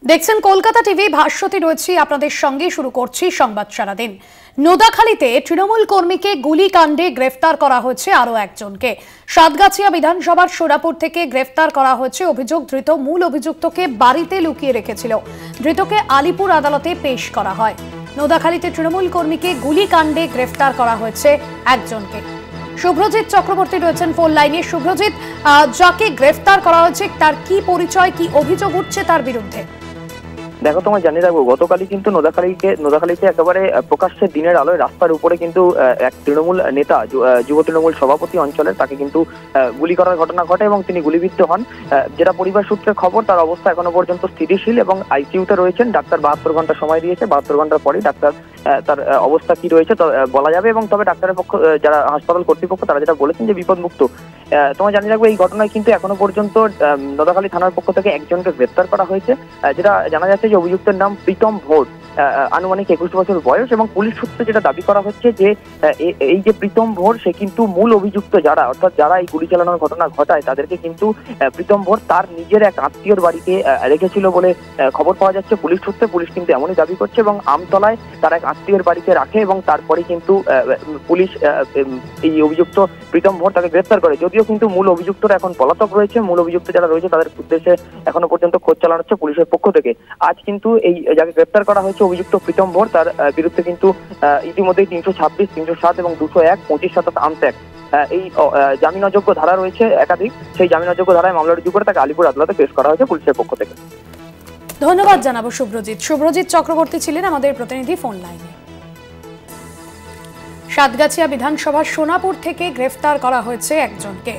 দেখছেন কলকাতা টিভি, ভাস্বতী রয়েছি আপনাদের সঙ্গে। শুরু করছি সংবাদ সারাদিন। নোদাখালীতে তৃণমূল কর্মীকে গুলিকাণ্ডে গ্রেফতার করা হয়েছে আরও একজনকে। সাতগাছিয়া বিধানসভার সোনাপুর থেকে গ্রেফতার করা হয়েছে। অভিযোগ, ধৃত মূল অভিযুক্তকে বাড়িতে লুকিয়ে রেখেছিল। ধৃতকে আলিপুর আদালতে পেশ করা হয়। নোদাখালীতে তৃণমূল কর্মীকে গুলিকাণ্ডে গ্রেফতার করা হয়েছে একজনকে। শুভ্রজিৎ চক্রবর্তী রয়েছেন ফোন লাইনে। শুভ্রজিৎ, যাকে গ্রেফতার করা হয়েছে তার কি পরিচয়, কি অভিযোগ উঠছে তার বিরুদ্ধে? দেখো, তোমায় জানিয়ে রাখবো, গতকালই কিন্তু নোদাখালীতে একেবারে প্রকাশ্যে দিনের আলোয় রাস্তার উপরে কিন্তু এক তৃণমূল নেতা, যুব তৃণমূল সভাপতি অঞ্চলের, তাকে কিন্তু গুলি করার ঘটনা ঘটে এবং তিনি গুলিবিদ্ধ হন। যেটা পরিবার সূত্রে খবর, তার অবস্থা এখনো পর্যন্ত স্থিতিশীল এবং আইসিইউতে রয়েছেন। ডাক্তার 72 ঘন্টা সময় দিয়েছে। 72 ঘন্টার পরেই ডাক্তার তার অবস্থা কি রয়েছে বলা যাবে। এবং তবে ডাক্তারের পক্ষ, যারা হাসপাতাল কর্তৃপক্ষ, তারা যেটা বলেছেন যে বিপদমুক্ত। তোমায় জানিয়ে রাখবো, এই ঘটনায় কিন্তু এখনো পর্যন্ত নোদাখালী থানার পক্ষ থেকে একজনকে গ্রেফতার করা হয়েছে। যেটা জানা যাচ্ছে যে অভিযুক্তের নাম প্রীতম ভোর, আনুমানিক 21 বছর বয়স। এবং পুলিশ সূত্রে যেটা দাবি করা হচ্ছে যে এই যে প্রীতম ভোর, সে কিন্তু মূল অভিযুক্ত যারা, অর্থাৎ যারা এই গুলি চালানোর ঘটনা ঘটায়, তাদেরকে কিন্তু প্রীতম ভোর তার নিজের এক আত্মীয়র বাড়িতে রেখেছিল বলে খবর পাওয়া যাচ্ছে পুলিশ সূত্রে। পুলিশ কিন্তু এমনই দাবি করছে এবং আমতলায় তার এক আত্মীয়র বাড়িতে রাখে এবং তারপরে কিন্তু পুলিশ এই অভিযুক্ত প্রীতম ভোর তাকে গ্রেফতার করে। যদিও কিন্তু মূল অভিযুক্তরা এখন পলাতক রয়েছে। মূল অভিযুক্ত যারা রয়েছে তাদের উদ্দেশ্যে এখনো পর্যন্ত খোঁজ চালানো হচ্ছে পুলিশের পক্ষ থেকে। আজ কিন্তু এই যাকে গ্রেফতার করা হয়েছে অভিযুক্ত প্রীতম ভোর, তার বিরুদ্ধে কিন্তু ইতিমধ্যেই 326, 307 এবং 201, 25 আর্মস অ্যাক্ট, এই জামিন অযোগ্য ধারা রয়েছে একাধিক। সেই জামিন অযোগ্য ধারায় মামলা রুজু করে তাকে আলিপুর আদালতে পেশ করা হয়েছে পুলিশের পক্ষ থেকে। ধন্যবাদ জানাবো শুভ্রজিৎ। শুভ্রজিৎ চক্রবর্তী ছিলেন আমাদের প্রতিনিধি ফোন লাইনে। সাতগাছিয়া বিধানসভার সোনাপুর থেকে গ্রেফতার করা হয়েছে একজনকে।